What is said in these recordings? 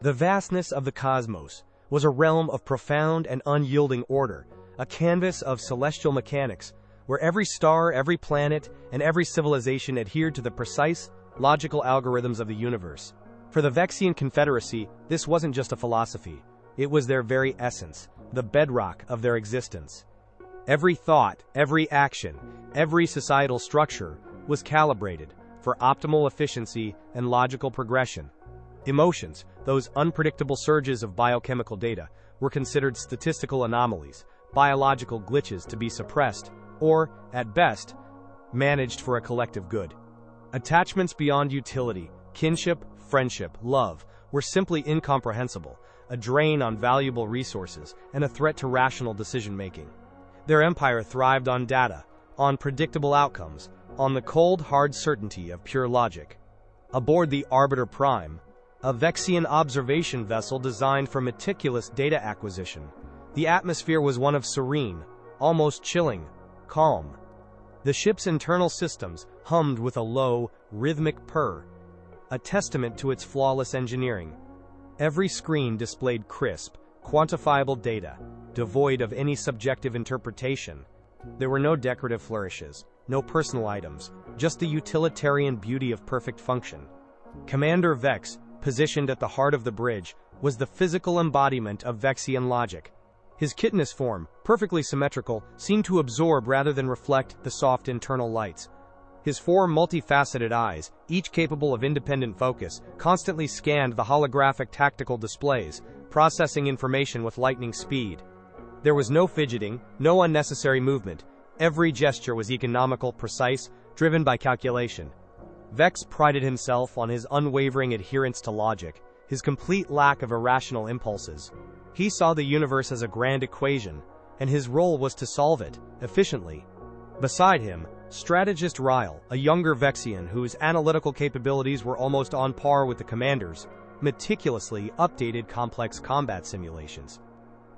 The vastness of the cosmos was a realm of profound and unyielding order, a canvas of celestial mechanics, where every star, every planet, and every civilization adhered to the precise, logical algorithms of the universe. For the Vexian Confederacy, this wasn't just a philosophy. It was their very essence, the bedrock of their existence. Every thought, every action, every societal structure was calibrated for optimal efficiency and logical progression. Emotions, those unpredictable surges of biochemical data, were considered statistical anomalies, biological glitches to be suppressed, or, at best, managed for a collective good. Attachments beyond utility, kinship, friendship, love, were simply incomprehensible, a drain on valuable resources, and a threat to rational decision-making. Their empire thrived on data, on predictable outcomes, on the cold, hard certainty of pure logic. Aboard the Arbiter Prime, a Vexian observation vessel designed for meticulous data acquisition, the atmosphere was one of serene, almost chilling, calm. The ship's internal systems hummed with a low, rhythmic purr, a testament to its flawless engineering. Every screen displayed crisp, quantifiable data, devoid of any subjective interpretation. There were no decorative flourishes, no personal items, just the utilitarian beauty of perfect function. Commander Vex, positioned at the heart of the bridge, was the physical embodiment of Vexian logic. His chitinous form, perfectly symmetrical, seemed to absorb rather than reflect the soft internal lights. His four multifaceted eyes, each capable of independent focus, constantly scanned the holographic tactical displays, processing information with lightning speed. There was no fidgeting, no unnecessary movement. Every gesture was economical, precise, driven by calculation. Vex prided himself on his unwavering adherence to logic, his complete lack of irrational impulses. He saw the universe as a grand equation, and his role was to solve it, efficiently. Beside him, strategist Ryle, a younger Vexian whose analytical capabilities were almost on par with the commander's, meticulously updated complex combat simulations.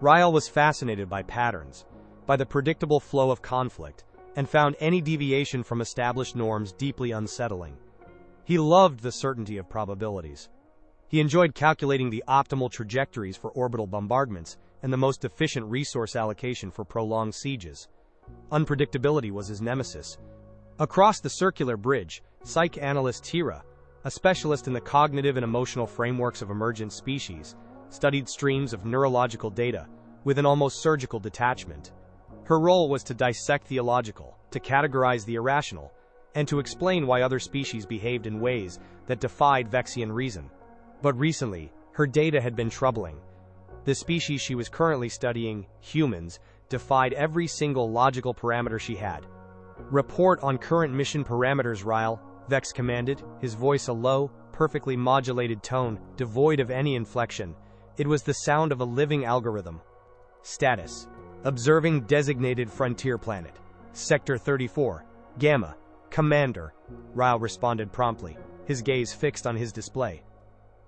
Ryle was fascinated by patterns, by the predictable flow of conflict, and found any deviation from established norms deeply unsettling. He loved the certainty of probabilities. He enjoyed calculating the optimal trajectories for orbital bombardments and the most efficient resource allocation for prolonged sieges. Unpredictability was his nemesis. Across the circular bridge, psych analyst Tira, a specialist in the cognitive and emotional frameworks of emergent species, studied streams of neurological data with an almost surgical detachment. Her role was to dissect the illogical, to categorize the irrational, and to explain why other species behaved in ways that defied Vexian reason. But recently, her data had been troubling. The species she was currently studying, humans, defied every single logical parameter she had. "Report on current mission parameters, Ryle," Vex commanded, his voice a low, perfectly modulated tone, devoid of any inflection. It was the sound of a living algorithm. Status: observing designated frontier planet. Sector 34. Gamma. Commander. Ryle responded promptly, his gaze fixed on his display.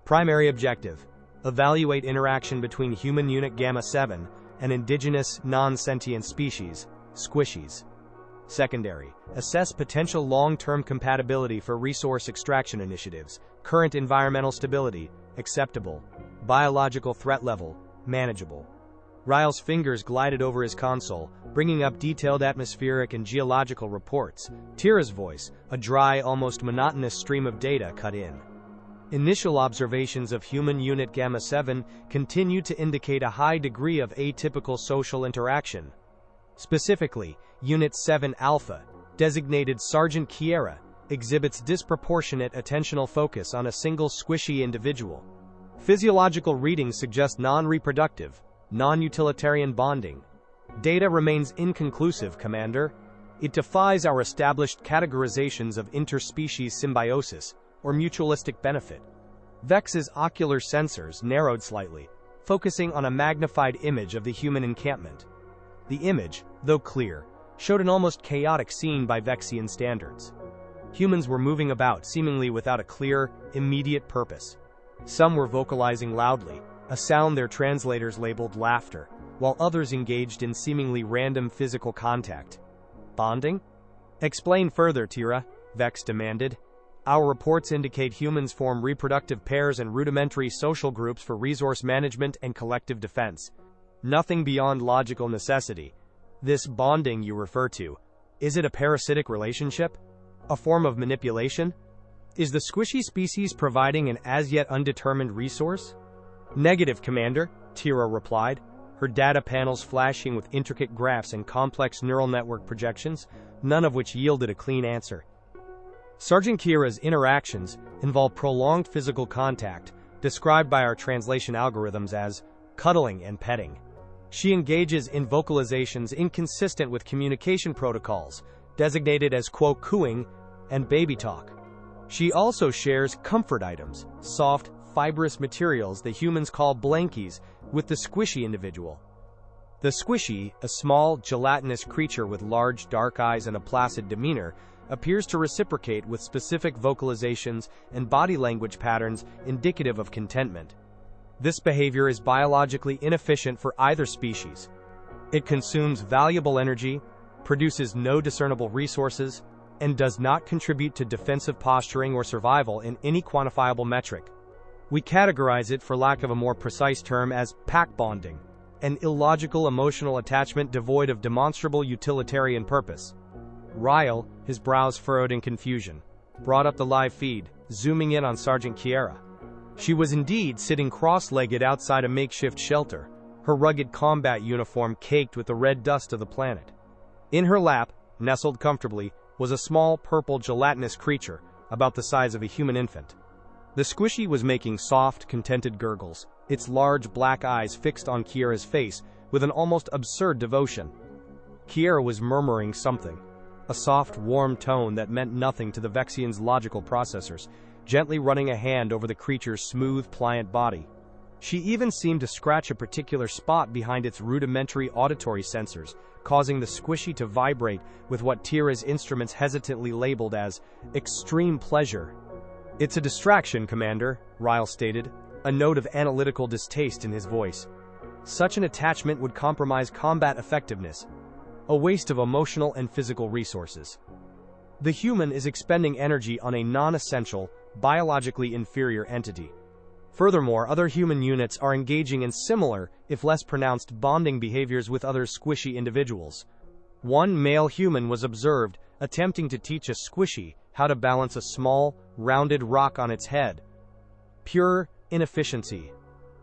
Primary objective: evaluate interaction between human unit Gamma 7 and indigenous, non-sentient species, squishies. Secondary: assess potential long-term compatibility for resource extraction initiatives, current environmental stability, acceptable, biological threat level, manageable. Ryle's fingers glided over his console, bringing up detailed atmospheric and geological reports. Tira's voice, a dry, almost monotonous stream of data, cut in. Initial observations of human unit Gamma 7 continue to indicate a high degree of atypical social interaction. Specifically, Unit 7 Alpha, designated Sergeant Kiera, exhibits disproportionate attentional focus on a single squishy individual. Physiological readings suggest non-reproductive, non-utilitarian bonding. Data remains inconclusive, Commander. It defies our established categorizations of interspecies symbiosis or mutualistic benefit. Vex's ocular sensors narrowed slightly, focusing on a magnified image of the human encampment. The image, though clear, showed an almost chaotic scene by Vexian standards. Humans were moving about seemingly without a clear, immediate purpose. Some were vocalizing loudly, a sound their translators labeled laughter, while others engaged in seemingly random physical contact. Bonding? Explain further, Tira, Vex demanded. Our reports indicate humans form reproductive pairs and rudimentary social groups for resource management and collective defense. Nothing beyond logical necessity. This bonding you refer to, is it a parasitic relationship? A form of manipulation? Is the squishy species providing an as-yet undetermined resource? Negative, Commander, Tira replied, her data panels flashing with intricate graphs and complex neural network projections, none of which yielded a clean answer. Sergeant Kira's interactions involve prolonged physical contact, described by our translation algorithms as cuddling and petting. She engages in vocalizations inconsistent with communication protocols, designated as quote cooing and baby talk. She also shares comfort items, soft, fibrous materials that humans call blankies, with the squishy individual. The squishy, a small, gelatinous creature with large, dark eyes and a placid demeanor, appears to reciprocate with specific vocalizations and body language patterns indicative of contentment. This behavior is biologically inefficient for either species. It consumes valuable energy, produces no discernible resources, and does not contribute to defensive posturing or survival in any quantifiable metric. We categorize it, for lack of a more precise term, as pack bonding, an illogical emotional attachment devoid of demonstrable utilitarian purpose. Ryle, his brows furrowed in confusion, brought up the live feed, zooming in on Sergeant Kiera. She was indeed sitting cross-legged outside a makeshift shelter, her rugged combat uniform caked with the red dust of the planet. In her lap, nestled comfortably, was a small, purple, gelatinous creature, about the size of a human infant. The squishy was making soft, contented gurgles, its large black eyes fixed on Kiera's face with an almost absurd devotion. Kiera was murmuring something, a soft, warm tone that meant nothing to the Vexian's logical processors, gently running a hand over the creature's smooth, pliant body. She even seemed to scratch a particular spot behind its rudimentary auditory sensors, causing the squishy to vibrate with what Tira's instruments hesitantly labeled as extreme pleasure. It's a distraction, Commander, Ryle stated, a note of analytical distaste in his voice. Such an attachment would compromise combat effectiveness, a waste of emotional and physical resources. The human is expending energy on a non-essential, biologically inferior entity. Furthermore, other human units are engaging in similar, if less pronounced, bonding behaviors with other squishy individuals. One male human was observed attempting to teach a squishy how to balance a small, rounded rock on its head. Pure inefficiency.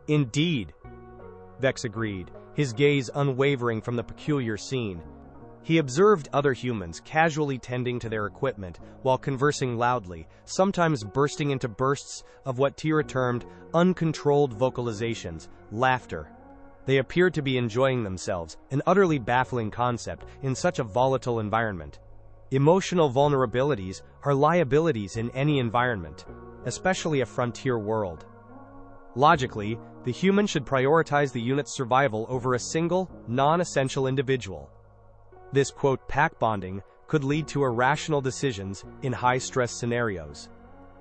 Indeed, Vex agreed, his gaze unwavering from the peculiar scene. He observed other humans casually tending to their equipment while conversing loudly, sometimes bursting into bursts of what Tira termed uncontrolled vocalizations, laughter. They appeared to be enjoying themselves, an utterly baffling concept in such a volatile environment. Emotional vulnerabilities are liabilities in any environment, especially a frontier world. Logically, the human should prioritize the unit's survival over a single, non-essential individual. This, quote, pack bonding could lead to irrational decisions in high-stress scenarios.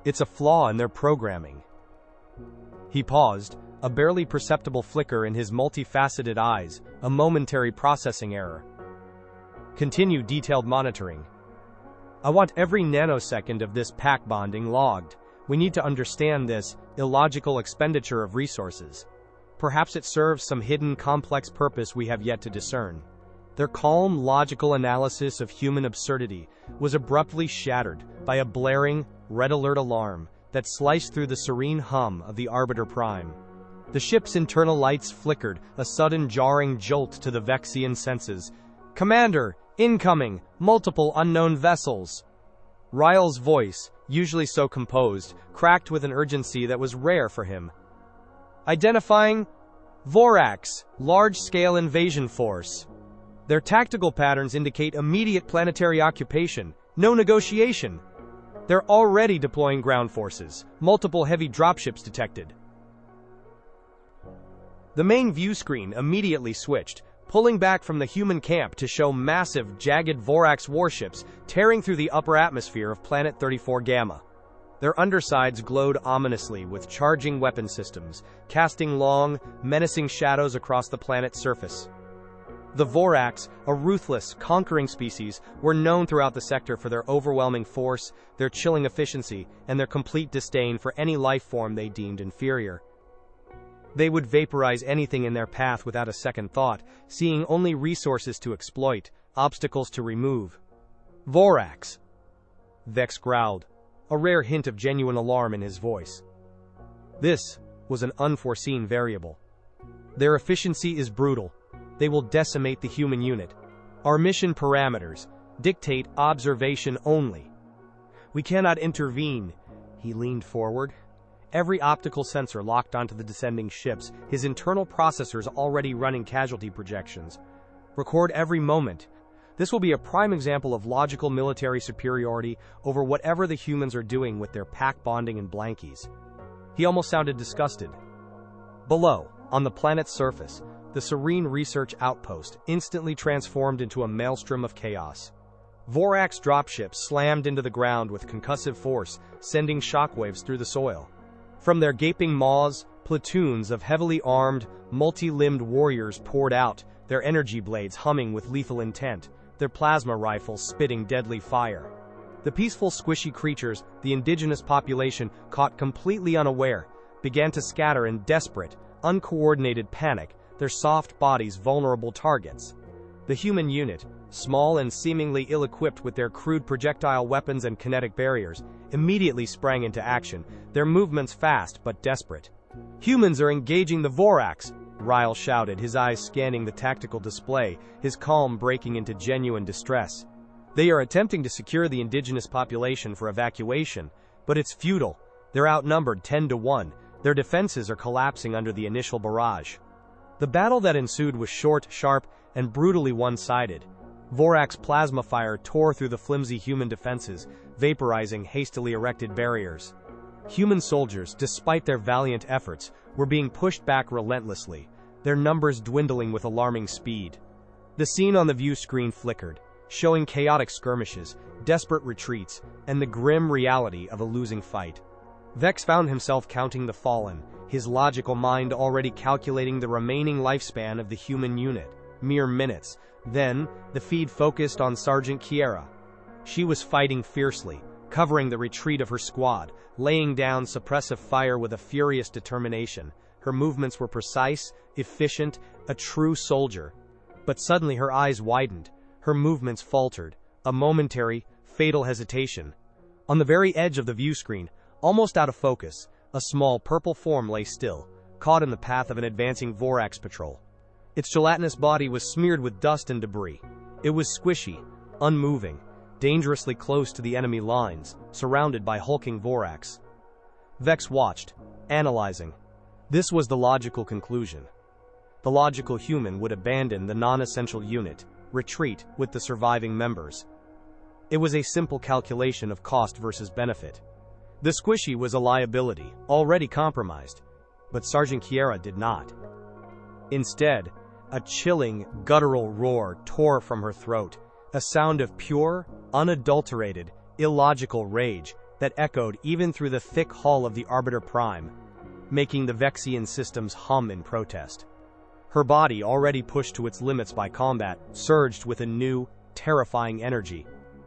It's a flaw in their programming. He paused, a barely perceptible flicker in his multifaceted eyes, a momentary processing error. Continue detailed monitoring. I want every nanosecond of this pack bonding logged. We need to understand this illogical expenditure of resources. Perhaps it serves some hidden complex purpose we have yet to discern. Their calm, logical analysis of human absurdity was abruptly shattered by a blaring, red alert alarm that sliced through the serene hum of the Arbiter Prime. The ship's internal lights flickered, a sudden jarring jolt to the Vexian senses. Commander, incoming, multiple unknown vessels. Ryle's voice, usually so composed, cracked with an urgency that was rare for him. Identifying Vorax, large-scale invasion force. Their tactical patterns indicate immediate planetary occupation, no negotiation. They're already deploying ground forces, multiple heavy dropships detected. The main view screen immediately switched, pulling back from the human camp to show massive, jagged Vorax warships tearing through the upper atmosphere of Planet 34 Gamma. Their undersides glowed ominously with charging weapon systems, casting long, menacing shadows across the planet's surface. The Vorax, a ruthless, conquering species, were known throughout the sector for their overwhelming force, their chilling efficiency, and their complete disdain for any life form they deemed inferior. They would vaporize anything in their path without a second thought, seeing only resources to exploit, obstacles to remove. Vorax! Vex growled, a rare hint of genuine alarm in his voice. This was an unforeseen variable. Their efficiency is brutal. They will decimate the human unit. Our mission parameters dictate observation only. We cannot intervene. He leaned forward. Every optical sensor locked onto the descending ships, his internal processors already running casualty projections. Record every moment. This will be a prime example of logical military superiority over whatever the humans are doing with their pack bonding and blankies. He almost sounded disgusted. Below, on the planet's surface, the serene research outpost instantly transformed into a maelstrom of chaos. Vorax dropships slammed into the ground with concussive force, sending shockwaves through the soil. From their gaping maws, platoons of heavily armed, multi-limbed warriors poured out, their energy blades humming with lethal intent, their plasma rifles spitting deadly fire. The peaceful, squishy creatures, the indigenous population, caught completely unaware, began to scatter in desperate, uncoordinated panic, their soft bodies vulnerable targets. The human unit, small and seemingly ill-equipped with their crude projectile weapons and kinetic barriers, immediately sprang into action, their movements fast but desperate. "Humans are engaging the Vorax!" Ryle shouted, his eyes scanning the tactical display, his calm breaking into genuine distress. "They are attempting to secure the indigenous population for evacuation, but it's futile. They're outnumbered 10 to 1. Their defenses are collapsing under the initial barrage." The battle that ensued was short, sharp, and brutally one-sided. Vorax plasma fire tore through the flimsy human defenses, vaporizing hastily erected barriers. Human soldiers, despite their valiant efforts, were being pushed back relentlessly, their numbers dwindling with alarming speed. The scene on the view screen flickered, showing chaotic skirmishes, desperate retreats, and the grim reality of a losing fight. Vex found himself counting the fallen, his logical mind already calculating the remaining lifespan of the human unit. Mere minutes. Then, the feed focused on Sergeant Kiera. She was fighting fiercely, covering the retreat of her squad, laying down suppressive fire with a furious determination. Her movements were precise, efficient, a true soldier. But suddenly her eyes widened, her movements faltered, a momentary, fatal hesitation. On the very edge of the view screen, almost out of focus, a small purple form lay still, caught in the path of an advancing Vorax patrol. Its gelatinous body was smeared with dust and debris. It was squishy, unmoving, dangerously close to the enemy lines, surrounded by hulking Vorax. Vex watched, analyzing. This was the logical conclusion. The logical human would abandon the non-essential unit, retreat with the surviving members. It was a simple calculation of cost versus benefit. The squishy was a liability, already compromised, but Sergeant Kiera did not. Instead, a chilling, guttural roar tore from her throat, a sound of pure, unadulterated, illogical rage that echoed even through the thick hull of the Arbiter Prime, making the Vexian systems hum in protest. Her body, already pushed to its limits by combat, surged with a new, terrifying energy.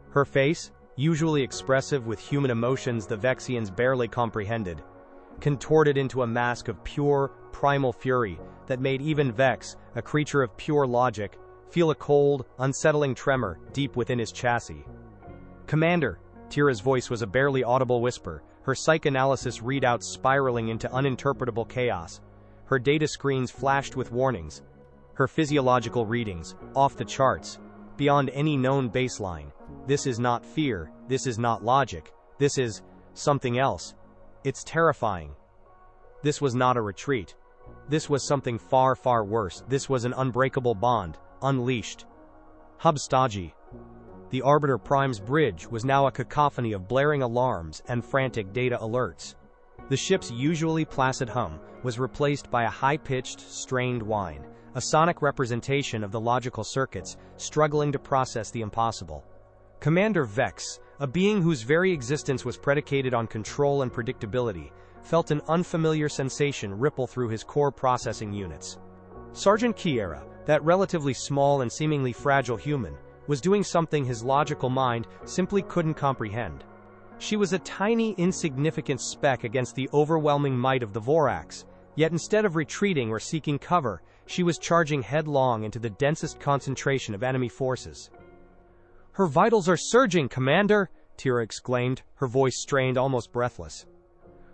Her face, usually expressive with human emotions the Vexians barely comprehended, contorted into a mask of pure, primal fury that made even Vex, a creature of pure logic, feel a cold, unsettling tremor deep within his chassis. "Commander," Tira's voice was a barely audible whisper, her psychanalysis readouts spiraling into uninterpretable chaos. Her data screens flashed with warnings. Her physiological readings, off the charts, beyond any known baseline. This is not fear, this is not logic, this is something else. It's terrifying. This was not a retreat. This was something far, far worse. This was an unbreakable bond, unleashed. Hubstagi. The Arbiter Prime's bridge was now a cacophony of blaring alarms and frantic data alerts. The ship's usually placid hum was replaced by a high-pitched, strained whine, a sonic representation of the logical circuits struggling to process the impossible. Commander Vex, a being whose very existence was predicated on control and predictability, felt an unfamiliar sensation ripple through his core processing units. Sergeant Kiera, that relatively small and seemingly fragile human, was doing something his logical mind simply couldn't comprehend. She was a tiny, insignificant speck against the overwhelming might of the Vorax, yet instead of retreating or seeking cover, she was charging headlong into the densest concentration of enemy forces. "Her vitals are surging, Commander!" Tira exclaimed, her voice strained, almost breathless.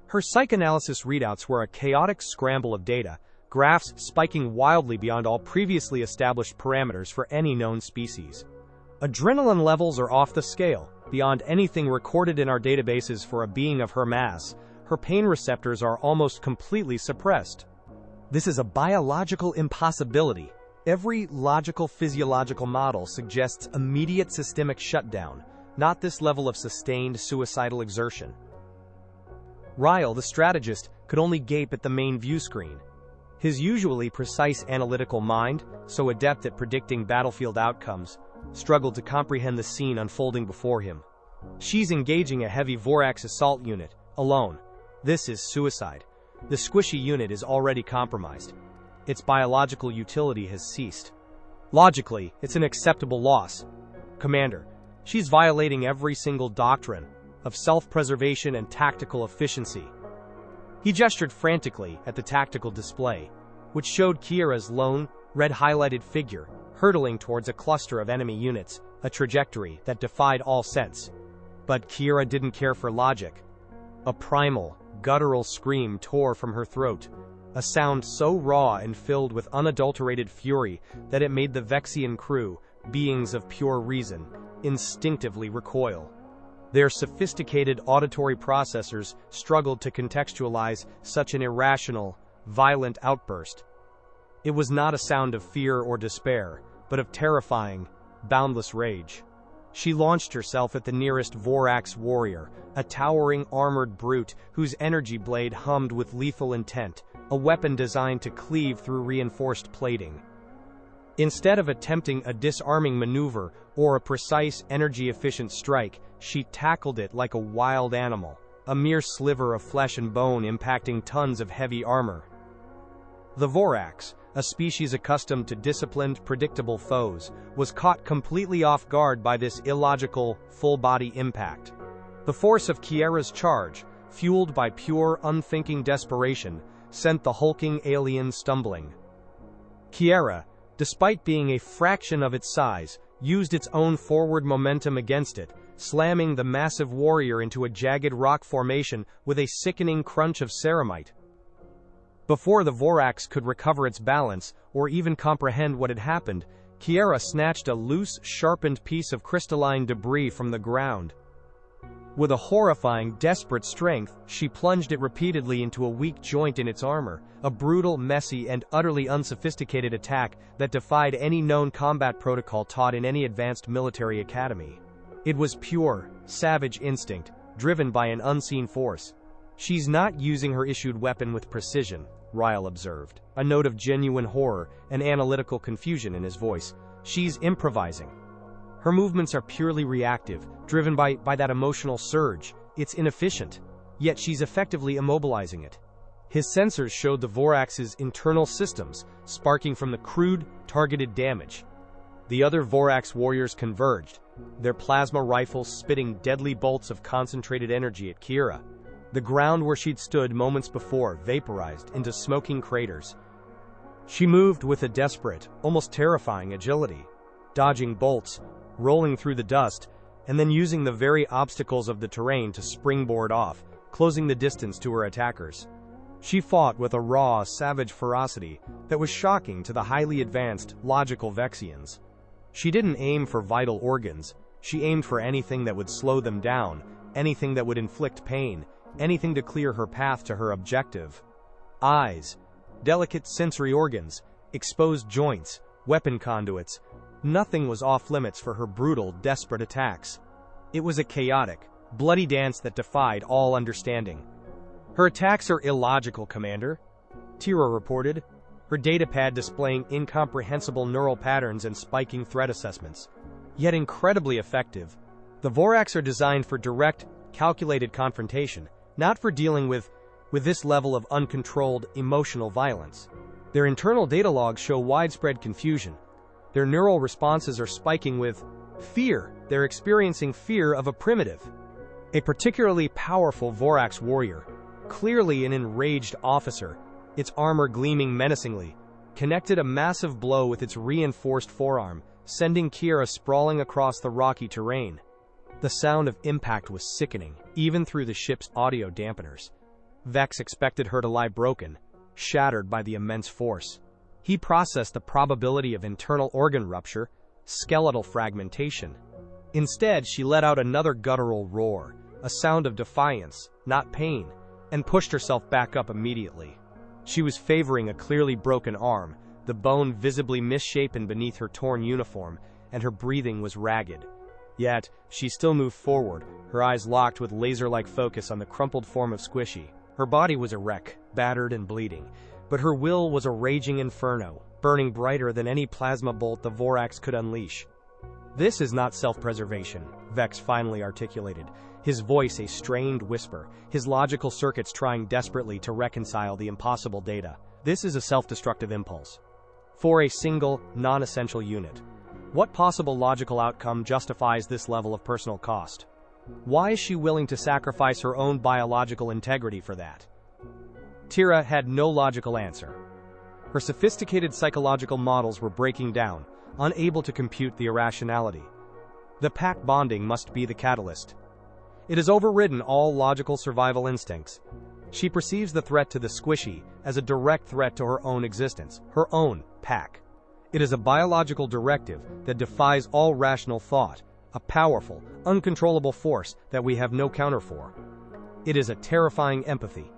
Her psychanalysis readouts were a chaotic scramble of data, graphs spiking wildly beyond all previously established parameters for any known species. Adrenaline levels are off the scale, beyond anything recorded in our databases for a being of her mass. Her pain receptors are almost completely suppressed. This is a biological impossibility. Every logical physiological model suggests immediate systemic shutdown, not this level of sustained suicidal exertion. Ryle, the strategist, could only gape at the main view screen. His usually precise analytical mind, so adept at predicting battlefield outcomes, struggled to comprehend the scene unfolding before him. She's engaging a heavy Vorax assault unit, alone. This is suicide. The squishy unit is already compromised. Its biological utility has ceased. Logically, it's an acceptable loss. Commander, she's violating every single doctrine of self-preservation and tactical efficiency. He gestured frantically at the tactical display, which showed Kiera's lone, red-highlighted figure hurtling towards a cluster of enemy units, a trajectory that defied all sense. But Kiera didn't care for logic. A primal, guttural scream tore from her throat, a sound so raw and filled with unadulterated fury that it made the Vexian crew, beings of pure reason, instinctively recoil. Their sophisticated auditory processors struggled to contextualize such an irrational, violent outburst. It was not a sound of fear or despair, but of terrifying, boundless rage. She launched herself at the nearest Vorax warrior, a towering armored brute whose energy blade hummed with lethal intent, a weapon designed to cleave through reinforced plating. Instead of attempting a disarming maneuver or a precise, energy-efficient strike, she tackled it like a wild animal, a mere sliver of flesh and bone impacting tons of heavy armor. The Vorax, a species accustomed to disciplined, predictable foes, was caught completely off guard by this illogical, full-body impact. The force of Kiera's charge, fueled by pure, unthinking desperation, sent the hulking alien stumbling. Kiera, despite being a fraction of its size, used its own forward momentum against it, slamming the massive warrior into a jagged rock formation with a sickening crunch of ceramite. Before the Vorax could recover its balance, or even comprehend what had happened, Kiera snatched a loose, sharpened piece of crystalline debris from the ground. With a horrifying, desperate strength, she plunged it repeatedly into a weak joint in its armor, a brutal, messy, and utterly unsophisticated attack that defied any known combat protocol taught in any advanced military academy. It was pure, savage instinct, driven by an unseen force. "She's not using her issued weapon with precision," Ryle observed, a note of genuine horror and analytical confusion in his voice. "She's improvising. Her movements are purely reactive, driven by that emotional surge. It's inefficient, yet she's effectively immobilizing it." His sensors showed the Vorax's internal systems, sparking from the crude, targeted damage. The other Vorax warriors converged, their plasma rifles spitting deadly bolts of concentrated energy at Kiera. The ground where she'd stood moments before vaporized into smoking craters. She moved with a desperate, almost terrifying agility, dodging bolts, rolling through the dust, and then using the very obstacles of the terrain to springboard off, closing the distance to her attackers. She fought with a raw, savage ferocity that was shocking to the highly advanced, logical Vexians. She didn't aim for vital organs. She aimed for anything that would slow them down, anything that would inflict pain, anything to clear her path to her objective. Eyes, delicate sensory organs, exposed joints, weapon conduits. Nothing was off-limits for her brutal, desperate attacks. It was a chaotic, bloody dance that defied all understanding. "Her attacks are illogical, Commander," Tira reported, her datapad displaying incomprehensible neural patterns and spiking threat assessments. Yet incredibly effective. The Vorax are designed for direct, calculated confrontation, not for dealing with this level of uncontrolled, emotional violence. Their internal data logs show widespread confusion. Their neural responses are spiking with fear. They're experiencing fear of a primitive. A particularly powerful Vorax warrior, clearly an enraged officer, its armor gleaming menacingly, connected a massive blow with its reinforced forearm, sending Kiera sprawling across the rocky terrain. The sound of impact was sickening, even through the ship's audio dampeners. Vex expected her to lie broken, shattered by the immense force. He processed the probability of internal organ rupture, skeletal fragmentation. Instead, she let out another guttural roar, a sound of defiance, not pain, and pushed herself back up immediately. She was favoring a clearly broken arm, the bone visibly misshapen beneath her torn uniform, and her breathing was ragged. Yet, she still moved forward, her eyes locked with laser-like focus on the crumpled form of Squishy. Her body was a wreck, battered and bleeding, but her will was a raging inferno, burning brighter than any plasma bolt the Vorax could unleash. "This is not self-preservation," Vex finally articulated, his voice a strained whisper, his logical circuits trying desperately to reconcile the impossible data. "This is a self-destructive impulse. For a single, non-essential unit. What possible logical outcome justifies this level of personal cost? Why is she willing to sacrifice her own biological integrity for that?" Tira had no logical answer. Her sophisticated psychological models were breaking down, unable to compute the irrationality. The pack bonding must be the catalyst. It has overridden all logical survival instincts. She perceives the threat to the Squishy as a direct threat to her own existence, her own pack. It is a biological directive that defies all rational thought, a powerful, uncontrollable force that we have no counter for. It is a terrifying empathy.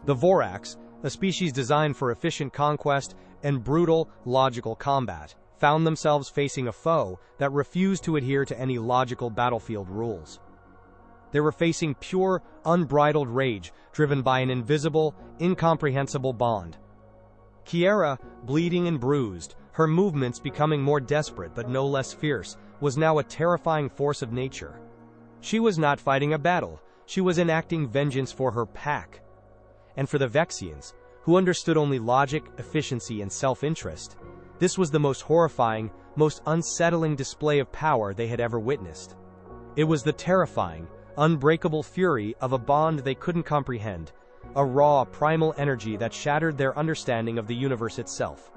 The Vorax, a species designed for efficient conquest and brutal, logical combat, found themselves facing a foe that refused to adhere to any logical battlefield rules. They were facing pure, unbridled rage driven by an invisible, incomprehensible bond. Kiera, bleeding and bruised, her movements becoming more desperate but no less fierce, was now a terrifying force of nature. She was not fighting a battle, she was enacting vengeance for her pack. And for the Vexians, who understood only logic, efficiency, and self-interest, this was the most horrifying, most unsettling display of power they had ever witnessed. It was the terrifying, unbreakable fury of a bond they couldn't comprehend, a raw, primal energy that shattered their understanding of the universe itself.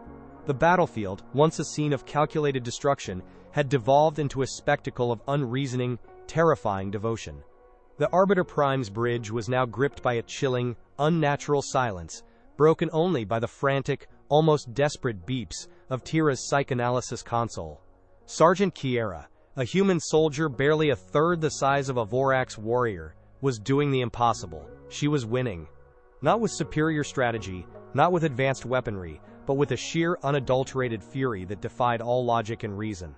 The battlefield, once a scene of calculated destruction, had devolved into a spectacle of unreasoning, terrifying devotion. The Arbiter Prime's bridge was now gripped by a chilling, unnatural silence, broken only by the frantic, almost desperate beeps of Tira's psychoanalysis console. Sergeant Kiera, a human soldier barely a third the size of a Vorax warrior, was doing the impossible. She was winning. Not with superior strategy, not with advanced weaponry, but with a sheer, unadulterated fury that defied all logic and reason.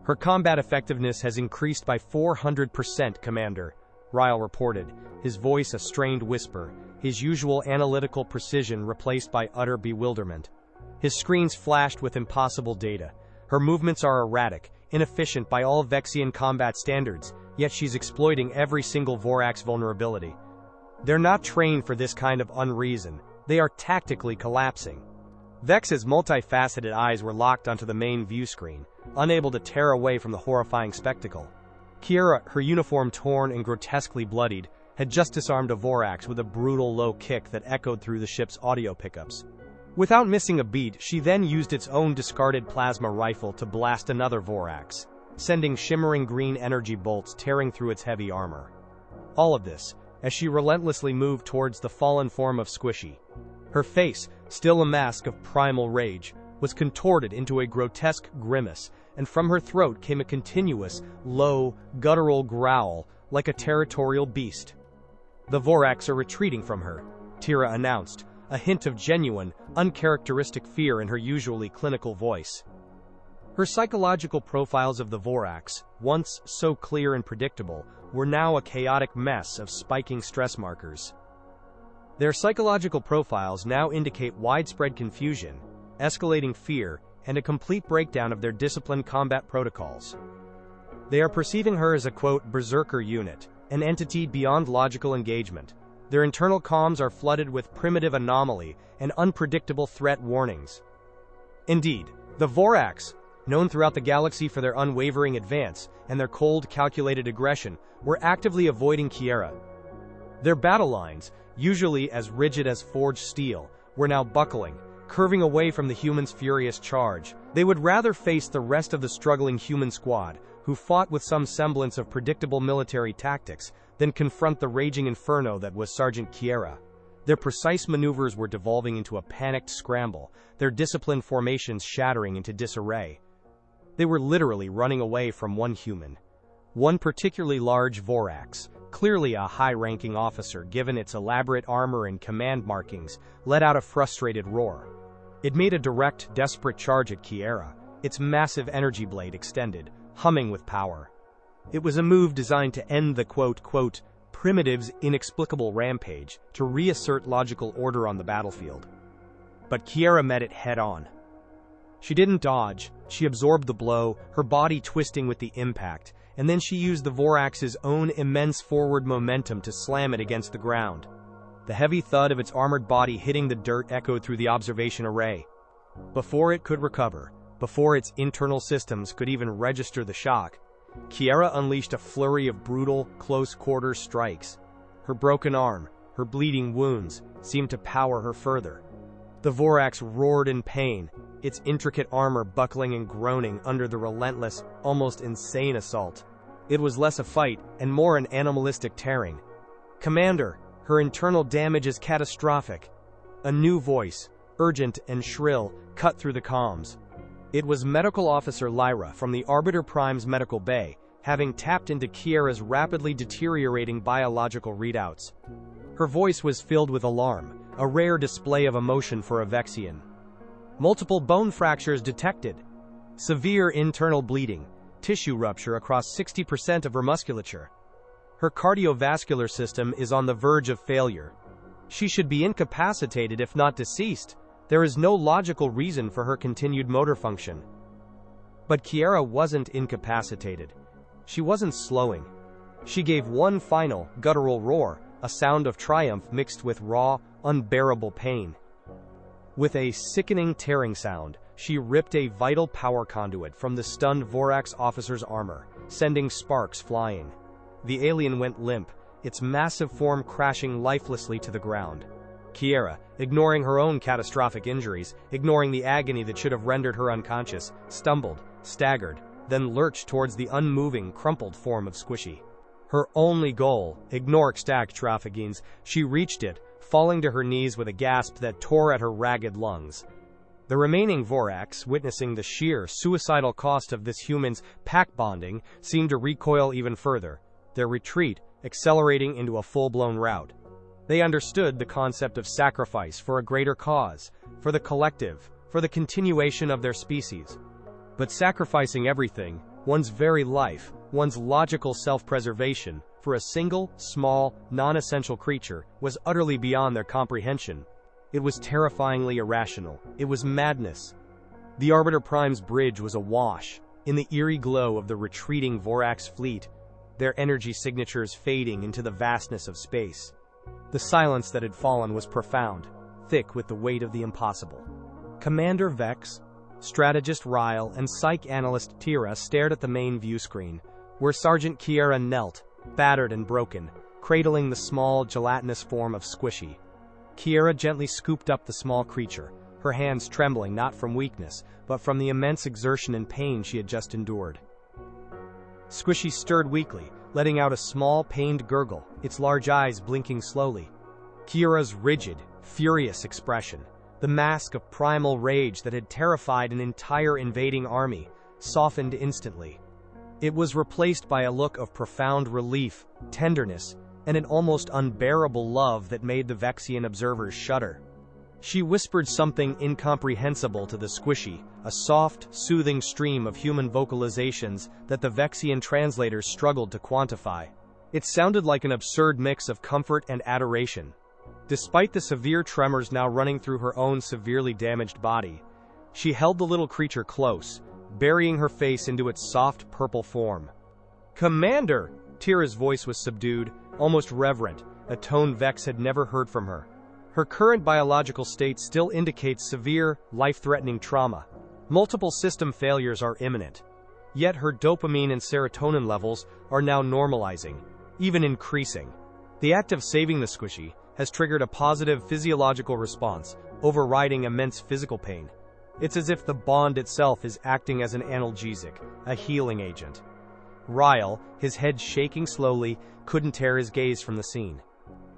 "Her combat effectiveness has increased by 400%, Commander," Ryle reported, his voice a strained whisper, his usual analytical precision replaced by utter bewilderment. His screens flashed with impossible data. Her movements are erratic, inefficient by all Vexian combat standards, yet she's exploiting every single Vorax vulnerability. They're not trained for this kind of unreason. They are tactically collapsing. Vex's multifaceted eyes were locked onto the main view screen, unable to tear away from the horrifying spectacle. Kiera, her uniform torn and grotesquely bloodied, had just disarmed a Vorax with a brutal low kick that echoed through the ship's audio pickups. Without missing a beat, she then used its own discarded plasma rifle to blast another Vorax, sending shimmering green energy bolts tearing through its heavy armor. All of this, as she relentlessly moved towards the fallen form of Squishy. Her face, still a mask of primal rage, was contorted into a grotesque grimace, and from her throat came a continuous, low, guttural growl, like a territorial beast. "The Vorax are retreating from her," Tira announced, a hint of genuine, uncharacteristic fear in her usually clinical voice. Her psychological profiles of the Vorax, once so clear and predictable, were now a chaotic mess of spiking stress markers. Their psychological profiles now indicate widespread confusion, escalating fear, and a complete breakdown of their disciplined combat protocols. They are perceiving her as a, quote, berserker unit, an entity beyond logical engagement. Their internal comms are flooded with primitive anomaly and unpredictable threat warnings. Indeed, the Vorax, known throughout the galaxy for their unwavering advance and their cold, calculated aggression, were actively avoiding Kiera. Their battle lines, usually as rigid as forged steel, were now buckling, curving away from the humans' furious charge. They would rather face the rest of the struggling human squad, who fought with some semblance of predictable military tactics, than confront the raging inferno that was Sergeant Kiera. Their precise maneuvers were devolving into a panicked scramble, their disciplined formations shattering into disarray. They were literally running away from one human. One particularly large Vorax, clearly a high-ranking officer given its elaborate armor and command markings, let out a frustrated roar. It made a direct, desperate charge at Kiera, its massive energy blade extended, humming with power. It was a move designed to end the quote, primitive's inexplicable rampage, to reassert logical order on the battlefield. But Kiera met it head-on. She didn't dodge, she absorbed the blow, her body twisting with the impact, and then she used the Vorax's own immense forward momentum to slam it against the ground. The heavy thud of its armored body hitting the dirt echoed through the observation array. Before it could recover, before its internal systems could even register the shock, Kiera unleashed a flurry of brutal, close-quarter strikes. Her broken arm, her bleeding wounds, seemed to power her further. The Vorax roared in pain, its intricate armor buckling and groaning under the relentless, almost insane assault. It was less a fight and more an animalistic tearing. "Commander, her internal damage is catastrophic." A new voice, urgent and shrill, cut through the comms. It was Medical Officer Lyra from the Arbiter Prime's medical bay, having tapped into Kiera's rapidly deteriorating biological readouts. Her voice was filled with alarm, a rare display of emotion for a Vexian. Multiple bone fractures detected. Severe internal bleeding, tissue rupture across 60% of her musculature. Her cardiovascular system is on the verge of failure. She should be incapacitated if not deceased. There is no logical reason for her continued motor function. But Kiera wasn't incapacitated. She wasn't slowing. She gave one final, guttural roar, a sound of triumph mixed with raw, unbearable pain. With a sickening tearing sound, she ripped a vital power conduit from the stunned Vorax officer's armor, sending sparks flying. The alien went limp, its massive form crashing lifelessly to the ground. Kiera, ignoring her own catastrophic injuries, ignoring the agony that should have rendered her unconscious, stumbled, staggered, then lurched towards the unmoving, crumpled form of Squishy. Her only goal, ignore stacked traffickings, she reached it, falling to her knees with a gasp that tore at her ragged lungs. The remaining Vorax, witnessing the sheer, suicidal cost of this human's pack bonding, seemed to recoil even further, their retreat accelerating into a full-blown rout. They understood the concept of sacrifice for a greater cause, for the collective, for the continuation of their species. But sacrificing everything, one's very life, one's logical self-preservation, for a single, small, non-essential creature, was utterly beyond their comprehension. It was terrifyingly irrational. It was madness. The Arbiter Prime's bridge was awash, in the eerie glow of the retreating Vorax fleet, their energy signatures fading into the vastness of space. The silence that had fallen was profound, thick with the weight of the impossible. Commander Vex, Strategist Ryle, and Psych Analyst Tira stared at the main view screen, where Sergeant Kiera knelt, battered and broken, cradling the small, gelatinous form of Squishy. Kiera gently scooped up the small creature, her hands trembling not from weakness, but from the immense exertion and pain she had just endured. Squishy stirred weakly, letting out a small, pained gurgle, its large eyes blinking slowly. Kiera's rigid, furious expression, the mask of primal rage that had terrified an entire invading army, softened instantly. It was replaced by a look of profound relief, tenderness, and an almost unbearable love that made the Vexian observers shudder. She whispered something incomprehensible to the Squishy, a soft, soothing stream of human vocalizations that the Vexian translators struggled to quantify. It sounded like an absurd mix of comfort and adoration. Despite the severe tremors now running through her own severely damaged body, she held the little creature close, burying her face into its soft purple form. "Commander!" Tira's voice was subdued, almost reverent, a tone Vex had never heard from her. Her current biological state still indicates severe, life-threatening trauma. Multiple system failures are imminent. Yet her dopamine and serotonin levels are now normalizing, even increasing. The act of saving the squishy has triggered a positive physiological response, overriding immense physical pain. It's as if the bond itself is acting as an analgesic, a healing agent. Ryle, his head shaking slowly, couldn't tear his gaze from the scene.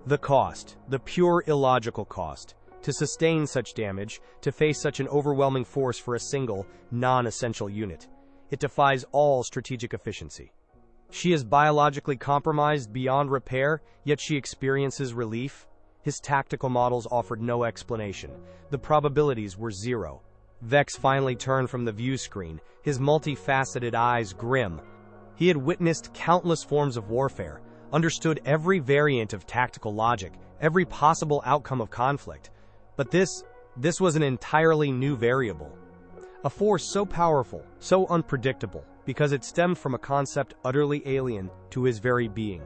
The cost, the pure illogical cost, to sustain such damage, to face such an overwhelming force for a single, non-essential unit. It defies all strategic efficiency. She is biologically compromised beyond repair, yet she experiences relief. His tactical models offered no explanation. The probabilities were zero. Vex finally turned from the view screen, his multifaceted eyes grim. He had witnessed countless forms of warfare, understood every variant of tactical logic, every possible outcome of conflict. But this was an entirely new variable. A force so powerful, so unpredictable, because it stemmed from a concept utterly alien to his very being.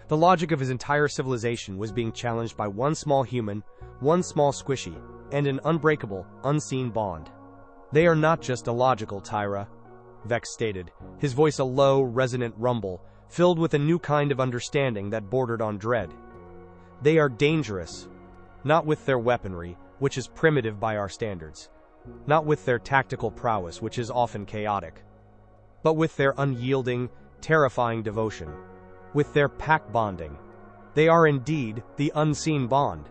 The logic of his entire civilization was being challenged by one small human, one small squishy, and an unbreakable, unseen bond. "They are not just illogical, Tyra," Vex stated, his voice a low, resonant rumble, filled with a new kind of understanding that bordered on dread. "They are dangerous, not with their weaponry, which is primitive by our standards, not with their tactical prowess, which is often chaotic, but with their unyielding, terrifying devotion, with their pack bonding. They are indeed the unseen bond."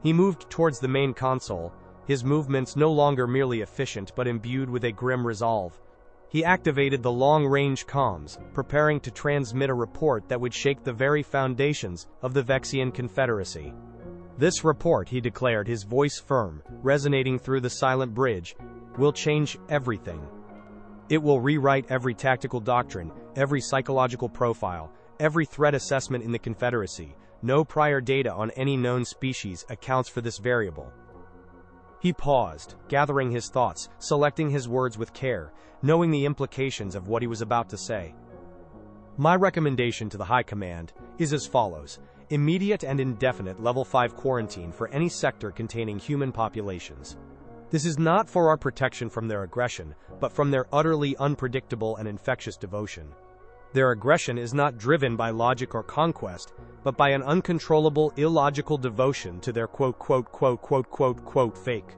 He moved towards the main console, his movements no longer merely efficient but imbued with a grim resolve. He activated the long-range comms, preparing to transmit a report that would shake the very foundations of the Vexian Confederacy. "This report," he declared, his voice firm, resonating through the silent bridge, "will change everything. It will rewrite every tactical doctrine, every psychological profile, every threat assessment in the Confederacy. No prior data on any known species accounts for this variable." He paused, gathering his thoughts, selecting his words with care, knowing the implications of what he was about to say. "My recommendation to the High Command is as follows: immediate and indefinite Level 5 quarantine for any sector containing human populations. This is not for our protection from their aggression, but from their utterly unpredictable and infectious devotion. Their aggression is not driven by logic or conquest, but by an uncontrollable, illogical devotion to their fake.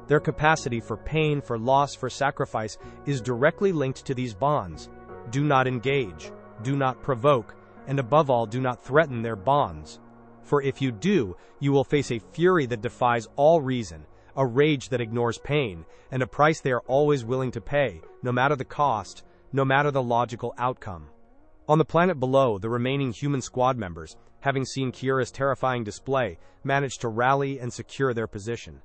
Their capacity for pain, for loss, for sacrifice is directly linked to these bonds. Do not engage, do not provoke, and above all, do not threaten their bonds. For if you do, you will face a fury that defies all reason, a rage that ignores pain, and a price they are always willing to pay, no matter the cost, no matter the logical outcome." On the planet below, the remaining human squad members, having seen Kiera's terrifying display, managed to rally and secure their position.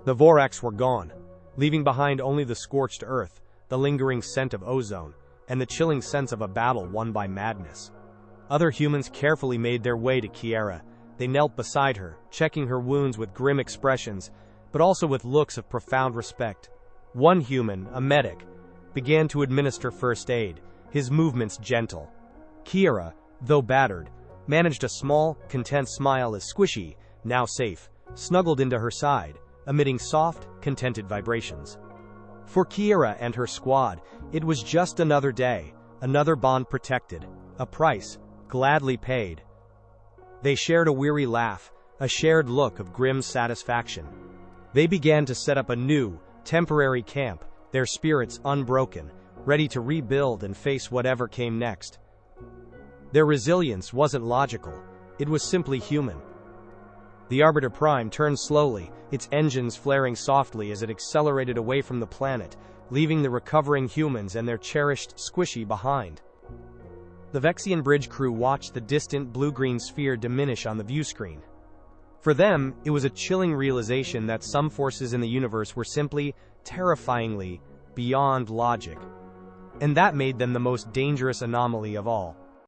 The Vorax were gone, leaving behind only the scorched earth, the lingering scent of ozone, and the chilling sense of a battle won by madness. Other humans carefully made their way to Kiera. They knelt beside her, checking her wounds with grim expressions, but also with looks of profound respect. One human, a medic, began to administer first aid, his movements gentle. Kiera, though battered, managed a small, content smile as Squishy, now safe, snuggled into her side, emitting soft, contented vibrations. For Kiera and her squad, it was just another day, another bond protected, a price gladly paid. They shared a weary laugh, a shared look of grim satisfaction. They began to set up a new, temporary camp, their spirits unbroken, ready to rebuild and face whatever came next. Their resilience wasn't logical, it was simply human. The Arbiter Prime turned slowly, its engines flaring softly as it accelerated away from the planet, leaving the recovering humans and their cherished Squishy behind. The Vexian bridge crew watched the distant blue-green sphere diminish on the view screen. For them, it was a chilling realization that some forces in the universe were simply, terrifyingly, beyond logic. And that made them the most dangerous anomaly of all.